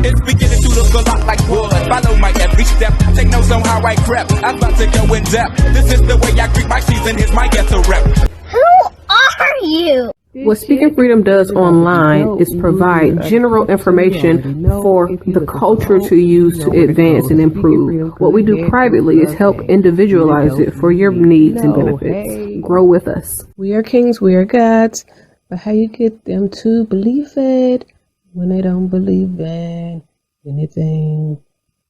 It's beginning to look a lot like wood. Follow my every step. Take notes on how I crept. I'm about to go in depth. This is the way I greet my season. Here's my ghetto rep. Who are you? What Speaking Freedom does online is provide general information for the culture to use to advance and improve. What we do privately is help individualize it for your needs and benefits. Grow with us. We are kings, we are gods, but how you get them to believe it when they don't believe in anything?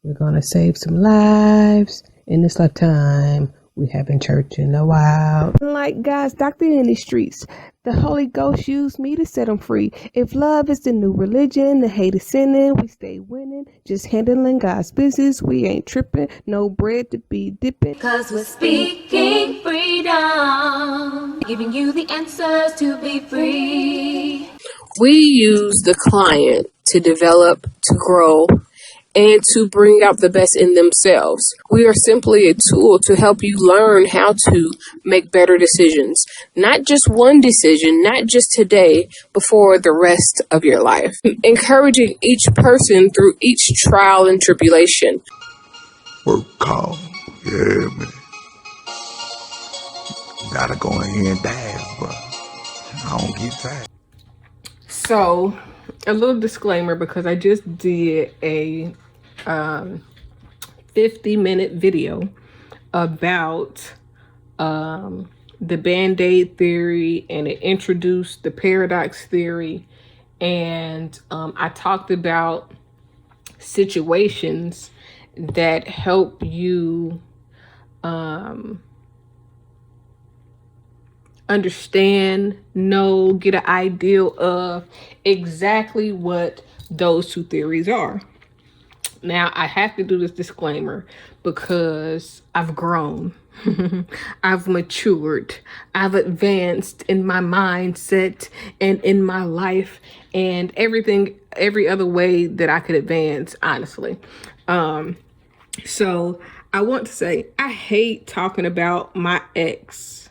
We're going to save some lives in this lifetime. We haven't church in a while. Like God's doctor in these streets, the Holy Ghost used me to set them free. If love is the new religion, the hate is sinning, we stay winning. Just handling God's business, we ain't tripping. No bread to be dipping. Cause we're speaking freedom, giving you the answers to be free. We use the client to develop, to grow, and to bring out the best in themselves. We are simply a tool to help you learn how to make better decisions. Not just one decision, not just today, but for the rest of your life. Encouraging each person through each trial and tribulation. Work call. Yeah, man. Gotta go in here and dance, but I don't get tired. So, a little disclaimer, because I just did a 50-minute video about the Band-Aid theory, and it introduced the paradox theory, and I talked about situations that help you understand, know, get an idea of exactly what those two theories are. Now, I have to do this disclaimer because I've grown. I've matured. I've advanced in my mindset and in my life and every other way that I could advance, honestly. So I want to say I hate talking about my ex.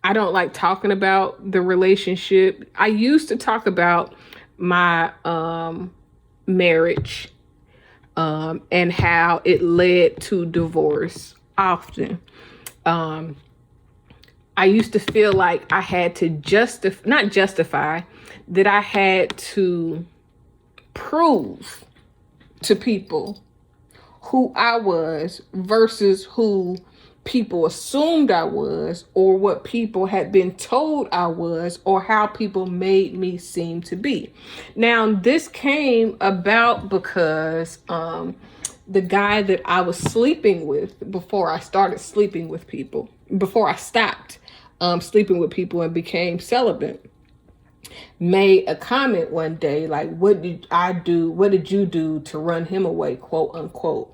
I don't like talking about the relationship. I used to talk about my marriage and how it led to divorce often. I used to feel like I had to that I had to prove to people who I was versus who people assumed I was, or what people had been told I was, or how people made me seem to be. Now, this came about because the guy that I was sleeping with before I started sleeping with people, before I stopped sleeping with people and became celibate, made a comment one day like, what did you do to run him away, quote unquote,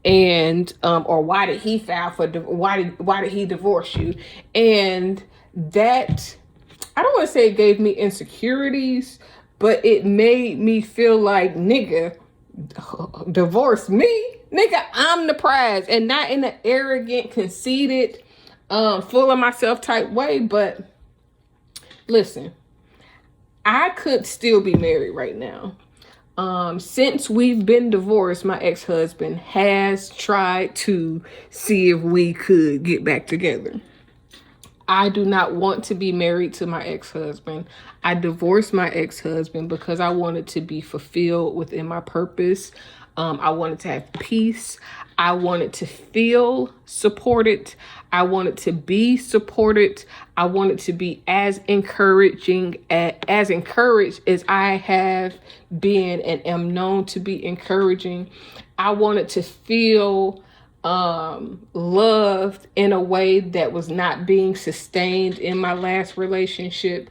and or why did he file for why did he divorce you? And that, I don't want to say it gave me insecurities, but it made me feel like, nigga, divorce me, nigga, I'm the prize. And not in an arrogant, conceited, full of myself type way, but listen, I could still be married right now. Since we've been divorced, my ex-husband has tried to see if we could get back together. I do not want to be married to my ex-husband. I divorced my ex-husband because I wanted to be fulfilled within my purpose. I wanted to have peace. I wanted to feel supported. I wanted to be supported. I wanted to be as encouraged as I have been and am known to be encouraging. I wanted to feel loved in a way that was not being sustained in my last relationship.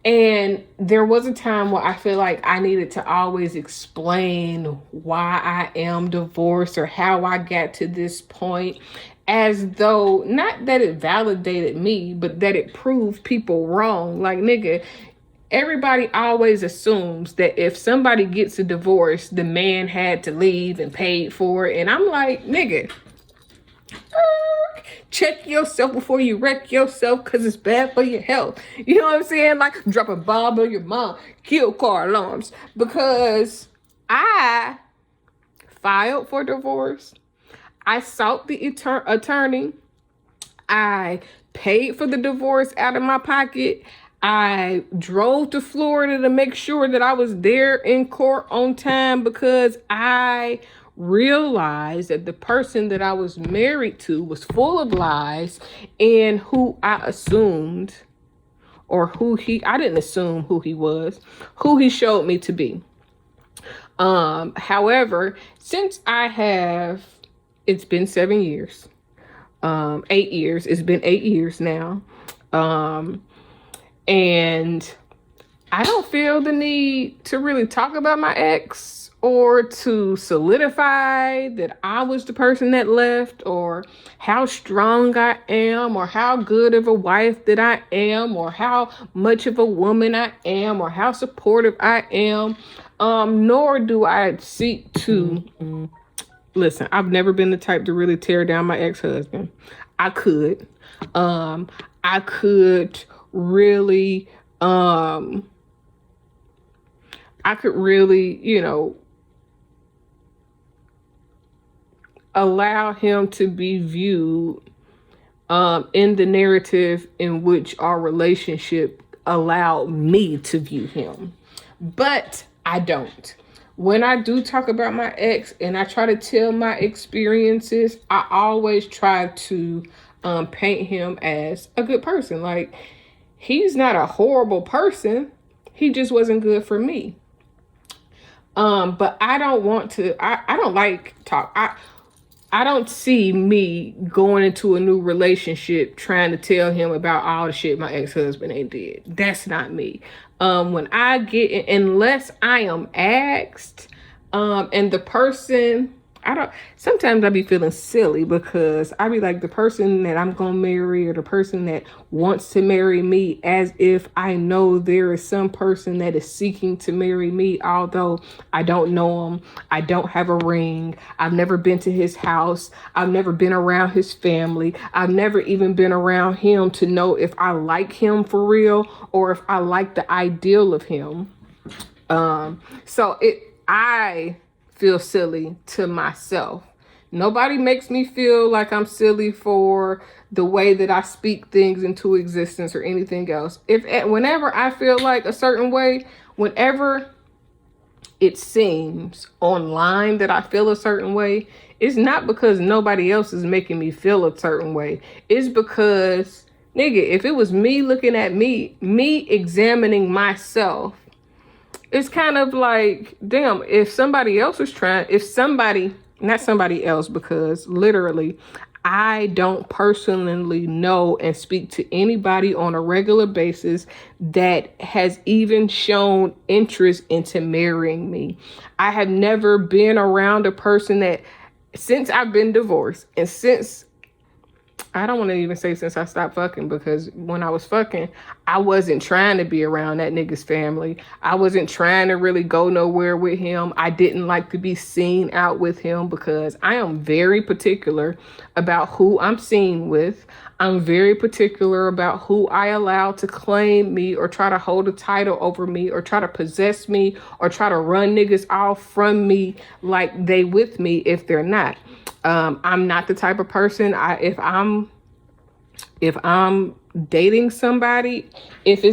And there was a time where I feel like I needed to always explain why I am divorced or how I got to this point, as though not that it validated me, but that it proved people wrong. Like, nigga, everybody always assumes that if somebody gets a divorce, the man had to leave and paid for it. And I'm like, nigga, Check yourself before you wreck yourself, because it's bad for your health. You know what I'm saying? Like, drop a bomb on your mom, kill car alarms. Because I filed for divorce. I sought the attorney. I paid for the divorce out of my pocket. I drove to Florida to make sure that I was there in court on time, because I realized that the person that I was married to was full of lies, and who I assumed, or I didn't assume who he was, who he showed me to be. However, since it's been 7 years, 8 years, it's been 8 years now. And I don't feel the need to really talk about my ex, or to solidify that I was the person that left, or how strong I am, or how good of a wife that I am, or how much of a woman I am, or how supportive I am. Nor do I seek to, listen, I've never been the type to really tear down my ex-husband. I could really, allow him to be viewed in the narrative in which our relationship allowed me to view him. But I don't. When I do talk about my ex and I try to tell my experiences, I always try to paint him as a good person. Like, he's not a horrible person. He just wasn't good for me. But I don't want to, I don't like talk. I don't see me going into a new relationship trying to tell him about all the shit my ex-husband ain't did. That's not me. When I get, unless I am asked, and the person, sometimes I be feeling silly, because I be like, the person that I'm going to marry, or the person that wants to marry me, as if I know there is some person that is seeking to marry me, although I don't know him. I don't have a ring. I've never been to his house. I've never been around his family. I've never even been around him to know if I like him for real, or if I like the ideal of him. I feel silly to myself. Nobody makes me feel like I'm silly for the way that I speak things into existence or anything else. Whenever I feel like a certain way, whenever it seems online that I feel a certain way, it's not because nobody else is making me feel a certain way. It's because, nigga, if it was me looking at me examining myself, it's kind of like, damn, if somebody else was not somebody else, because literally I don't personally know and speak to anybody on a regular basis that has even shown interest into marrying me. I have never been around a person that, since I've been divorced, and I don't want to even say since I stopped fucking, because when I was fucking, I wasn't trying to be around that nigga's family. I wasn't trying to really go nowhere with him. I didn't like to be seen out with him, because I am very particular about who I'm seen with. I'm very particular about who I allow to claim me, or try to hold a title over me, or try to possess me, or try to run niggas off from me like they with me if they're not. I'm not the type of person, if I'm dating somebody, if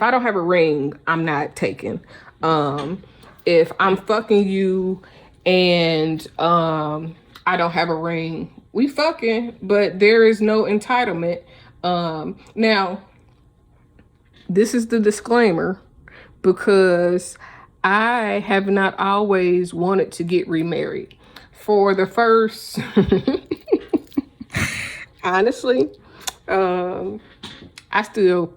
I don't have a ring, I'm not taking. If I'm fucking you and I don't have a ring, we fucking, but there is no entitlement. Now, this is the disclaimer, because I have not always wanted to get remarried. For the first, honestly, I still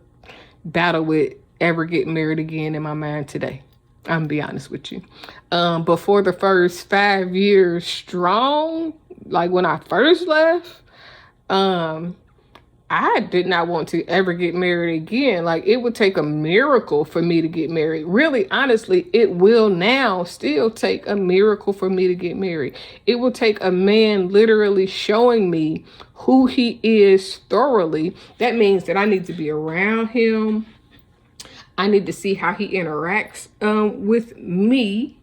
battle with ever getting married again in my mind today. I'm gonna be honest with you. But for the first 5 years strong, like when I first left, I did not want to ever get married again. Like, it would take a miracle for me to get married. Really, honestly, it will now still take a miracle for me to get married. It will take a man literally showing me who he is thoroughly. That means that I need to be around him. I need to see how he interacts with me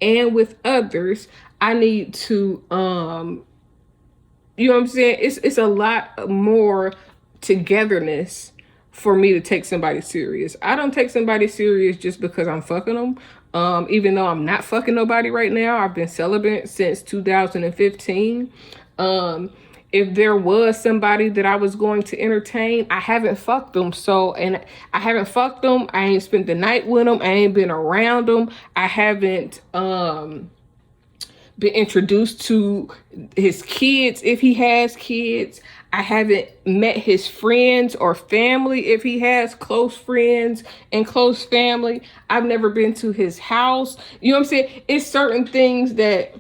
and with others. I need to you know what I'm saying? It's a lot more togetherness for me to take somebody serious. I don't take somebody serious just because I'm fucking them. Even though I'm not fucking nobody right now. I've been celibate since 2015. If there was somebody that I was going to entertain, I haven't fucked them. And I haven't fucked them. I ain't spent the night with them. I ain't been around them. I haven't been introduced to his kids if he has kids. I haven't met his friends or family if he has close friends and close family. I've never been to his house. You know what I'm saying? It's certain things that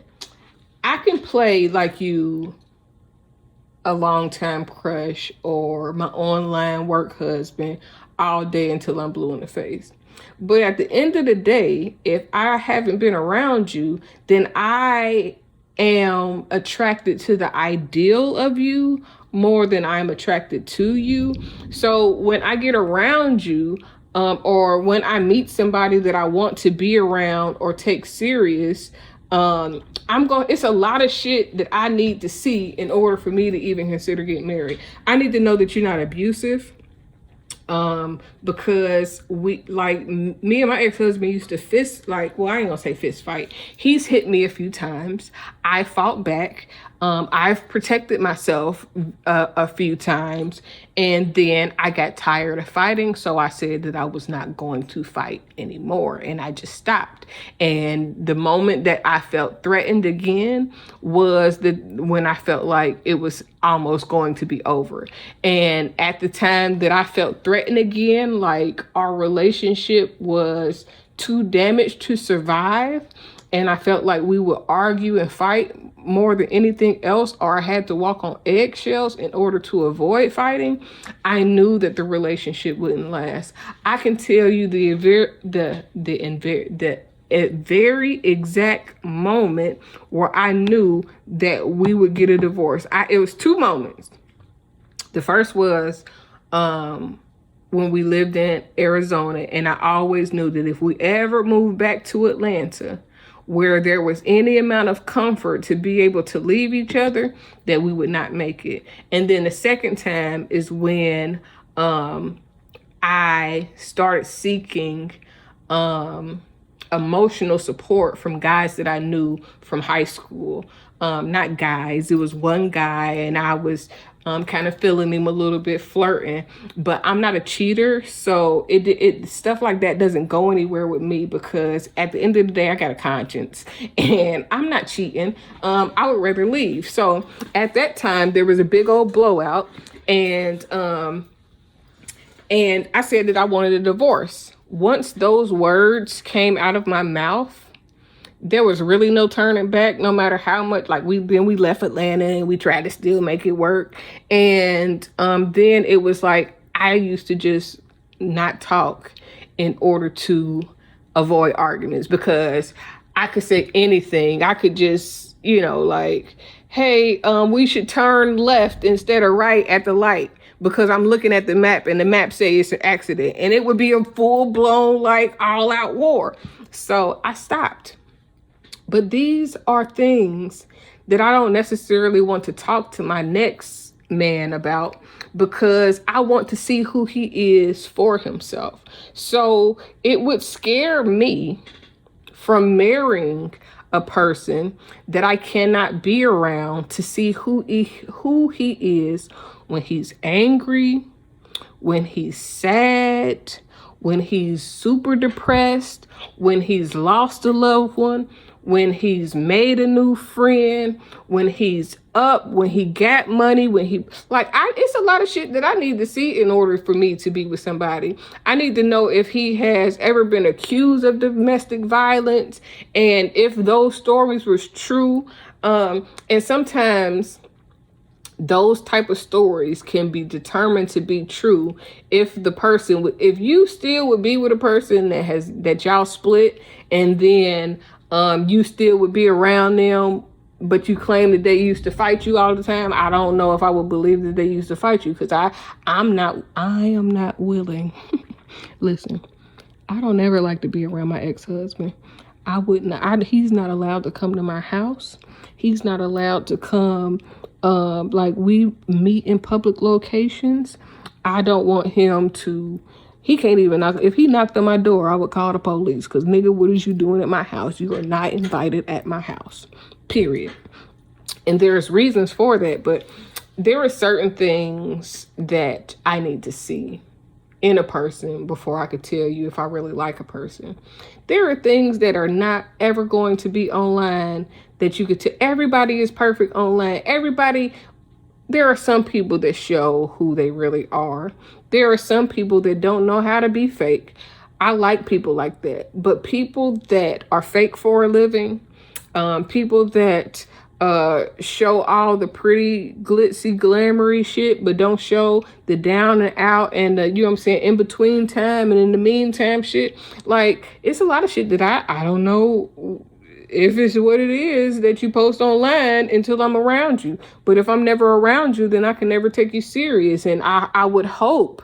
I can play like you a longtime crush or my online work husband all day until I'm blue in the face. But at the end of the day, if I haven't been around you, then I am attracted to the ideal of you more than I'm attracted to you. So when I get around you, or when I meet somebody that I want to be around or take serious, it's a lot of shit that I need to see in order for me to even consider getting married. I need to know that you're not abusive. Because me and my ex-husband used to I ain't gonna say fist fight. He's hit me a few times. I fought back. I've protected myself a few times, and then I got tired of fighting, so I said that I was not going to fight anymore, and I just stopped. And the moment that I felt threatened again was when I felt like it was almost going to be over. And at the time that I felt threatened again, like our relationship was too damaged to survive, and I felt like we would argue and fight more than anything else, or I had to walk on eggshells in order to avoid fighting, I knew that the relationship wouldn't last. I can tell you the very exact moment where I knew that we would get a divorce. It was two moments. The first was when we lived in Arizona, and I always knew that if we ever moved back to Atlanta, where there was any amount of comfort to be able to leave each other, that we would not make it. And then the second time is when I started seeking emotional support from guys that I knew from high school. Not guys, it was one guy, and I was kind of feeling him a little bit, flirting, but I'm not a cheater, so it stuff like that doesn't go anywhere with me, because at the end of the day, I got a conscience, and I'm not cheating. I would rather leave. So at that time, there was a big old blowout, and I said that I wanted a divorce. Once those words came out of my mouth, there was really no turning back, no matter how much, we left Atlanta and we tried to still make it work. And then it was like, I used to just not talk in order to avoid arguments, because I could say anything. I could just, hey, we should turn left instead of right at the light, because I'm looking at the map and the map says it's an accident, and it would be a full blown, all out war. So I stopped. But these are things that I don't necessarily want to talk to my next man about, because I want to see who he is for himself. So it would scare me from marrying a person that I cannot be around to see who he is when he's angry, when he's sad, when he's super depressed, when he's lost a loved one, when he's made a new friend, when he's up, when he got money, it's a lot of shit that I need to see in order for me to be with somebody. I need to know if he has ever been accused of domestic violence, and if those stories were true. And sometimes those type of stories can be determined to be true if the person if you still would be with a person that y'all split, and then you still would be around them, but you claim that they used to fight you all the time. I don't know if I would believe that they used to fight you, because I am not willing. Listen, I don't ever like to be around my ex-husband. I wouldn't. He's not allowed to come to my house. He's not allowed to come. Like, we meet in public locations. I don't want him to. He can't even knock. If he knocked on my door, I would call the police. Because, nigga, what is you doing at my house? You are not invited at my house. Period. And there's reasons for that. But there are certain things that I need to see in a person before I could tell you if I really like a person. There are things that are not ever going to be online that you could tell. Everybody is perfect online. There are some people that show who they really are. There are some people that don't know how to be fake. I like people like that. But people that are fake for a living, people that show all the pretty glitzy glamoury shit, but don't show the down and out and the, you know what I'm saying, in between time and in the meantime shit. Like, it's a lot of shit that I don't know if it's what it is that you post online until I'm around you. But if I'm never around you, then I can never take you serious. And I would hope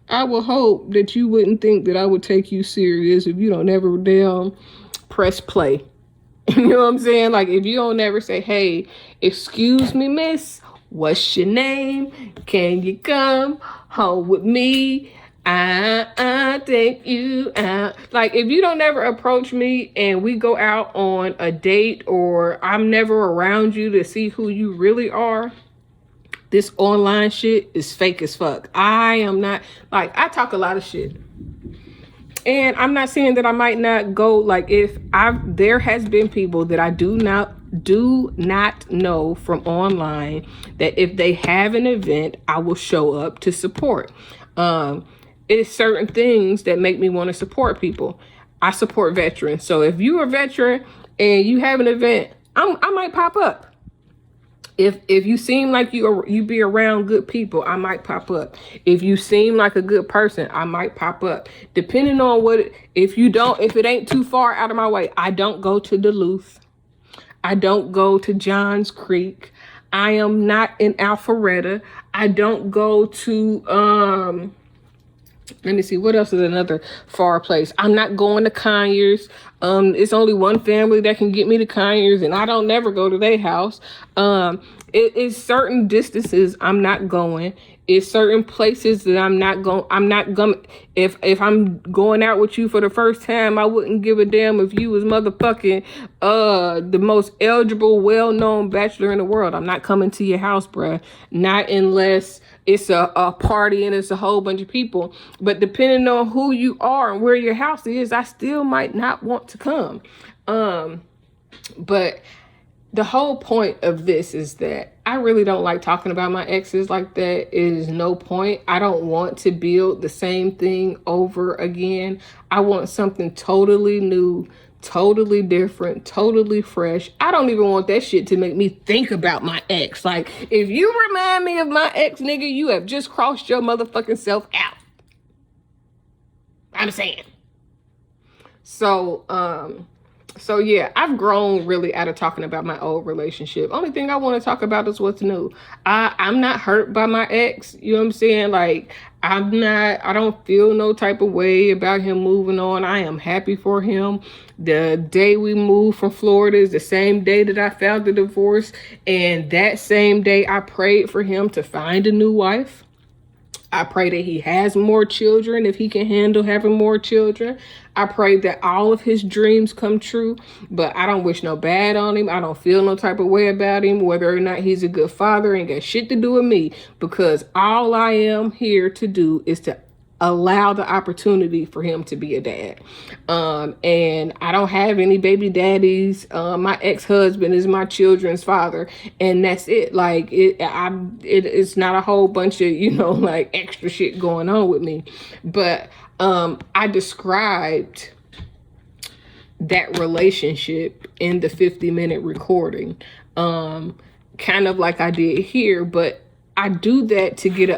that you wouldn't think that I would take you serious if you don't ever damn press play. You know what I'm saying? Like, if you don't ever say, hey, excuse me, miss, what's your name? Can you come home with me? I take you out. Like, if you don't ever approach me and we go out on a date, or I'm never around you to see who you really are, this online shit is fake as fuck. I am not, like, I talk a lot of shit. And I'm not saying that I might not go, like, there has been people that I do not know from online that if they have an event, I will show up to support. It's certain things that make me want to support people. I support veterans. So if you're a veteran and you have an event, I might pop up. If you seem like you be around good people, I might pop up. If you seem like a good person, I might pop up. Depending on if it ain't too far out of my way. I don't go to Duluth. I don't go to Johns Creek. I am not in Alpharetta. I don't go to let me see, what else is another far place? I'm not going to Conyers. It's only one family that can get me to Conyers, and I don't never go to their house. It's certain distances I'm not going. It's certain places that I'm not going. If I'm going out with you for the first time, I wouldn't give a damn if you was motherfucking the most eligible, well-known bachelor in the world. I'm not coming to your house, bruh. Not unless it's a party and it's a whole bunch of people. But depending on who you are and where your house is, I still might not want to come. But the whole point of this is that I really don't like talking about my exes like that. It is no point. I don't want to build the same thing over again. I want something totally new, totally different, totally fresh. I don't even want that shit to make me think about my ex. Like, if you remind me of my ex, nigga, you have just crossed your motherfucking self out. I'm saying. So yeah, I've grown really out of talking about my old relationship. Only thing I want to talk about is what's new. I'm not hurt by my ex. You know what I'm saying? Like, I don't feel no type of way about him moving on. I am happy for him. The day we moved from Florida is the same day that I filed the divorce. And that same day I prayed for him to find a new wife. I pray that he has more children if he can handle having more children. I pray that all of his dreams come true, but I don't wish no bad on him. I don't feel no type of way about him. Whether or not he's a good father ain't got shit to do with me, because all I am here to do is to allow the opportunity for him to be a dad. And I don't have any baby daddies. My ex-husband is my children's father, and that's it. Like, it's not a whole bunch of, like, extra shit going on with me. But I described that relationship in the 50-minute recording. kind of like I did here, but I do that to get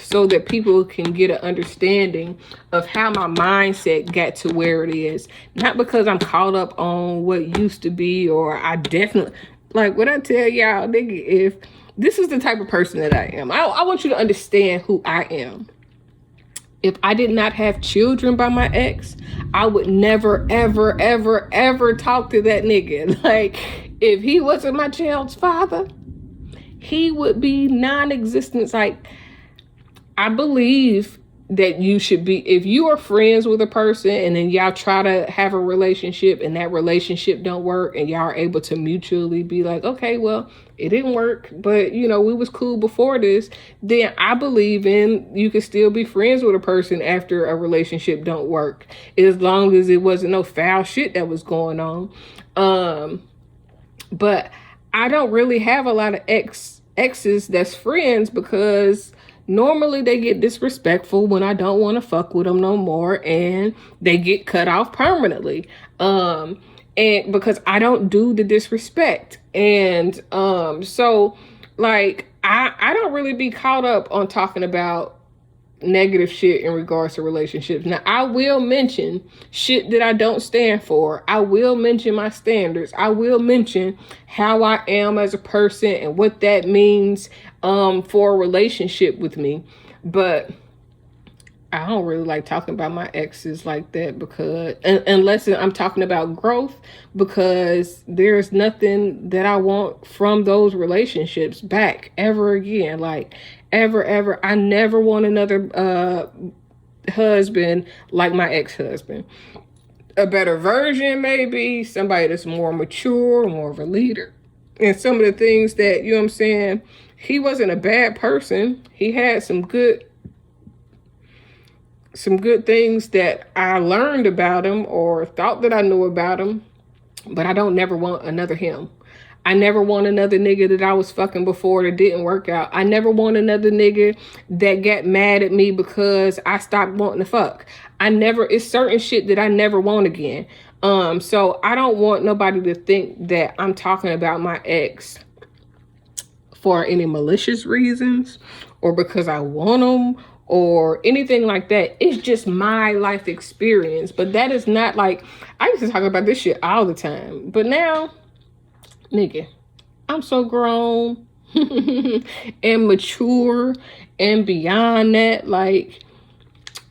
so that people can get an understanding of how my mindset got to where it is. Not because I'm caught up on what used to be, or I definitely, like what I tell y'all, nigga, if this is the type of person that I am, I want you to understand who I am. If I did not have children by my ex, I would never, ever, ever, ever talk to that nigga. Like, if he wasn't my child's father, he would be non-existent. Like, I believe that you should be, if you are friends with a person and then y'all try to have a relationship and that relationship don't work and y'all are able to mutually be like, okay, well, it didn't work, but we was cool before this, then I believe in you can still be friends with a person after a relationship don't work, as long as it wasn't no foul shit that was going on. But I don't really have a lot of exes that's friends, because normally they get disrespectful when I don't want to fuck with them no more, and they get cut off permanently. And because I don't do the disrespect. And so like I don't really be caught up on talking about negative shit in regards to relationships. Now, I will mention shit that I don't stand for. I will mention my standards. I will mention how I am as a person and what that means for a relationship with me. But I don't really like talking about my exes like that, because unless I'm talking about growth, because there's nothing that I want from those relationships back ever again. Like, ever. I never want another husband like my ex-husband. A better version, maybe somebody that's more mature, more of a leader. And some of the things that, you know what I'm saying, he wasn't a bad person. He had some good things that I learned about him or thought that I knew about him, but I don't never want another him. I never want another nigga that I was fucking before that didn't work out. I never want another nigga that got mad at me because I stopped wanting to fuck. It's certain shit that I never want again. So I don't want nobody to think that I'm talking about my ex for any malicious reasons or because I want them or anything like that. It's just my life experience. But that is not like, I used to talk about this shit all the time. But now, nigga, I'm so grown and mature and beyond that. Like,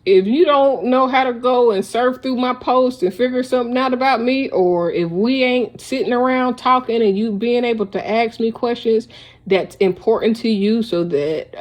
if you don't know how to go and surf through my posts and figure something out about me, or if we ain't sitting around talking and you being able to ask me questions that's important to you, so that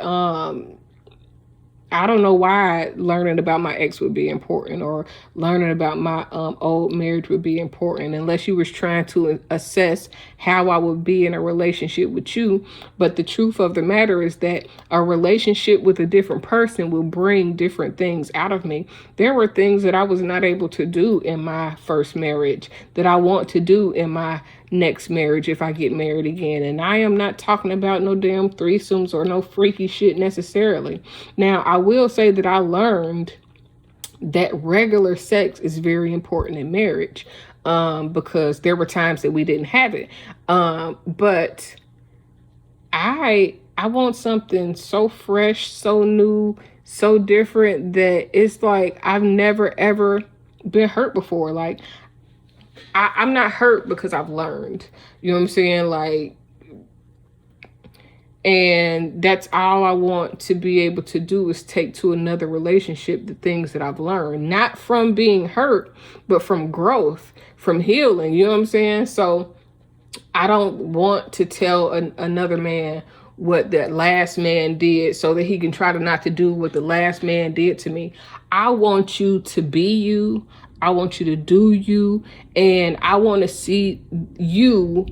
I don't know why learning about my ex would be important, or learning about my old marriage would be important, unless you was trying to assess how I would be in a relationship with you. But the truth of the matter is that a relationship with a different person will bring different things out of me. There were things that I was not able to do in my first marriage that I want to do in my next marriage if I get married again. And I am not talking about no damn threesomes or no freaky shit necessarily. Now, I will say that I learned that regular sex is very important in marriage, because there were times that we didn't have it. But I want something so fresh, so new, so different, that it's like I've never ever been hurt before. Like, I'm not hurt because I've learned, you know what I'm saying? Like, and that's all I want to be able to do, is take to another relationship the things that I've learned, not from being hurt, but from growth, from healing, you know what I'm saying? So I don't want to tell another man what that last man did so that he can try to not to do what the last man did to me. I want you to be you. I want you to do you. And I want to see you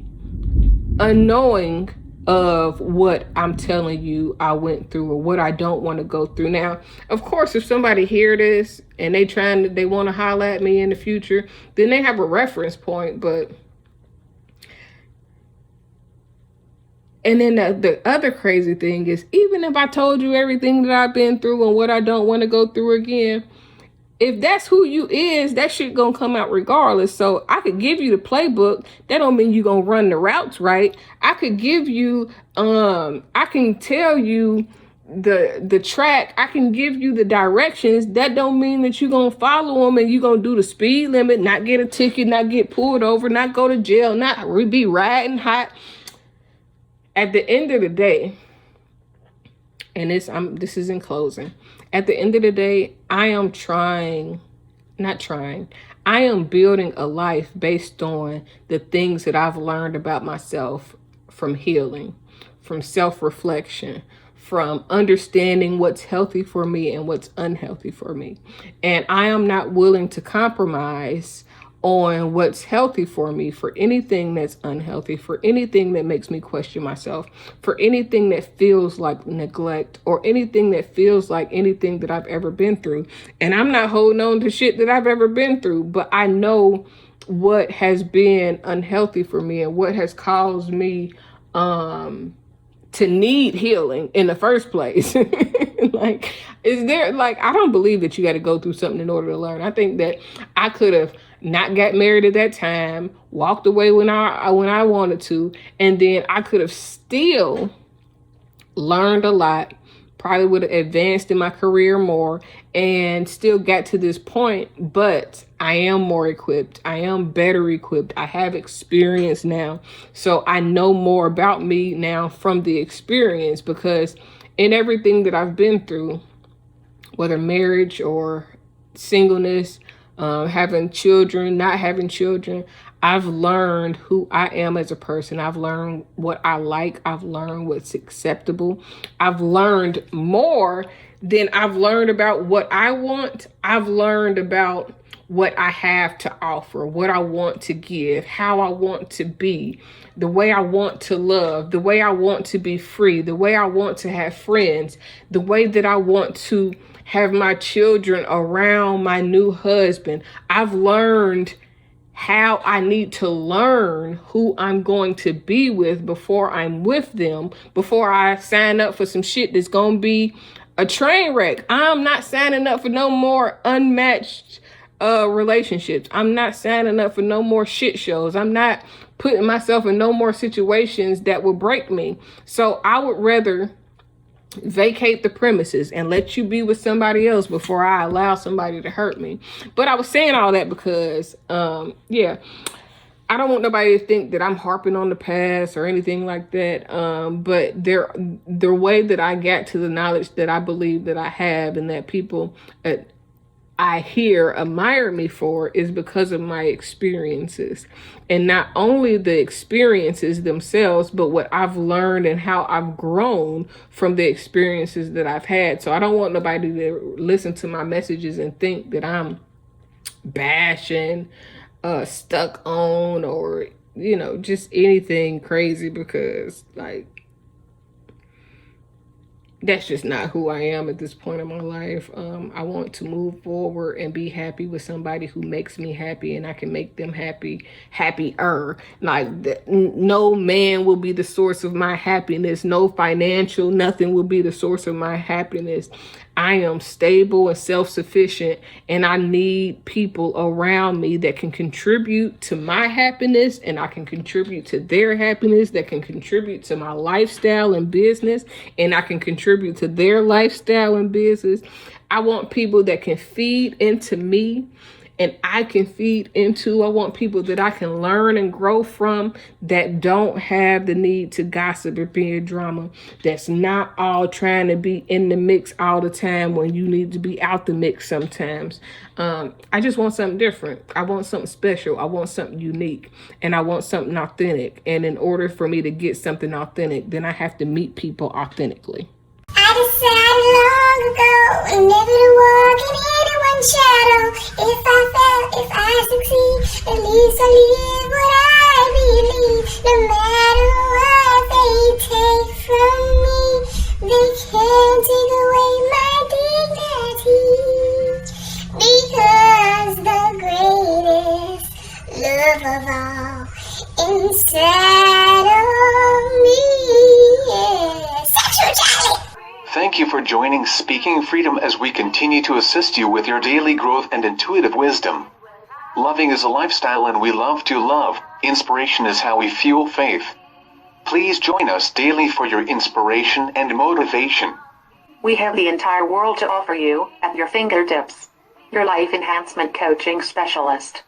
unknowing of what I'm telling you I went through or what I don't want to go through. Now, of course, if somebody hear this and they want to holler at me in the future, then they have a reference point. But and then the other crazy thing is, even if I told you everything that I've been through and what I don't want to go through again, if that's who you is, that shit gonna come out regardless. So I could give you the playbook. That don't mean you gonna run the routes right. I could give you, I can tell you the track. I can give you the directions. That don't mean that you gonna follow them and you gonna do the speed limit, not get a ticket, not get pulled over, not go to jail, not be riding hot. At the end of the day, and this is in closing. At the end of the day, I am I am building a life based on the things that I've learned about myself from healing, from self-reflection, from understanding what's healthy for me and what's unhealthy for me. And I am not willing to compromise on what's healthy for me for anything that's unhealthy, for anything that makes me question myself, for anything that feels like neglect, or anything that feels like anything that I've ever been through. And I'm not holding on to shit that I've ever been through, but I know what has been unhealthy for me and what has caused me to need healing in the first place. Like, I don't believe that you got to go through something in order to learn. I think that I could have not got married at that time, walked away when I wanted to, and then I could have still learned a lot, probably would have advanced in my career more, and still got to this point. But I am more equipped. I am better equipped. I have experience now. So I know more about me now from the experience, because in everything that I've been through, whether marriage or singleness, having children, not having children, I've learned who I am as a person. I've learned what I like. I've learned what's acceptable. I've learned more than I've learned about what I want. I've learned about what I have to offer, what I want to give, how I want to be, the way I want to love, the way I want to be free, the way I want to have friends, the way that I want to have my children around my new husband. I've learned how I need to learn who I'm going to be with before I'm with them, before I sign up for some shit that's going to be a train wreck. I'm not signing up for no more unmatched relationships. I'm not signing up for no more shit shows. I'm not putting myself in no more situations that will break me. So I would rather vacate the premises and let you be with somebody else before I allow somebody to hurt me. But I was saying all that because, I don't want nobody to think that I'm harping on the past or anything like that. But the way that I got to the knowledge that I believe that I have, and that people I hear admire me for, is because of my experiences. And not only the experiences themselves, but what I've learned and how I've grown from the experiences that I've had. So I don't want nobody to listen to my messages and think that I'm bashing, stuck on, or, just anything crazy, because that's just not who I am at this point in my life. I want to move forward and be happy with somebody who makes me happy, and I can make them happier. No man will be the source of my happiness. No financial, nothing will be the source of my happiness. I am stable and self-sufficient, and I need people around me that can contribute to my happiness, and I can contribute to their happiness, that can contribute to my lifestyle and business, and I can contribute to their lifestyle and business. I want people that can feed into me and I can feed into. I want people that I can learn and grow from, that don't have the need to gossip or be in drama, that's not all trying to be in the mix all the time when you need to be out the mix sometimes. I just want something different. I want something special. I want something unique, and I want something authentic. And in order for me to get something authentic, then I have to meet people authentically. I decided long ago never to walk in anyone's shadow. If I fail, if I succeed, at least I live what I believe. No matter what they take from me, they can't take away my dignity. Because the greatest love of all inside of me is sexual. Thank Thank you for joining Speaking Freedom as we continue to assist you with your daily growth and intuitive wisdom. Loving is a lifestyle and we love to love. Inspiration is how we fuel faith. Please join us daily for your inspiration and motivation. We have the entire world to offer you at your fingertips. Your life enhancement coaching specialist.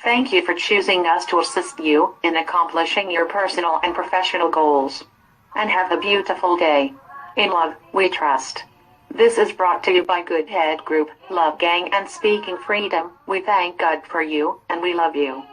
Thank you for choosing us to assist you in accomplishing your personal and professional goals. And have a beautiful day. In love, we trust. This is brought to you by Good Head Group, Love Gang, and Speaking Freedom. We thank God for you, and we love you.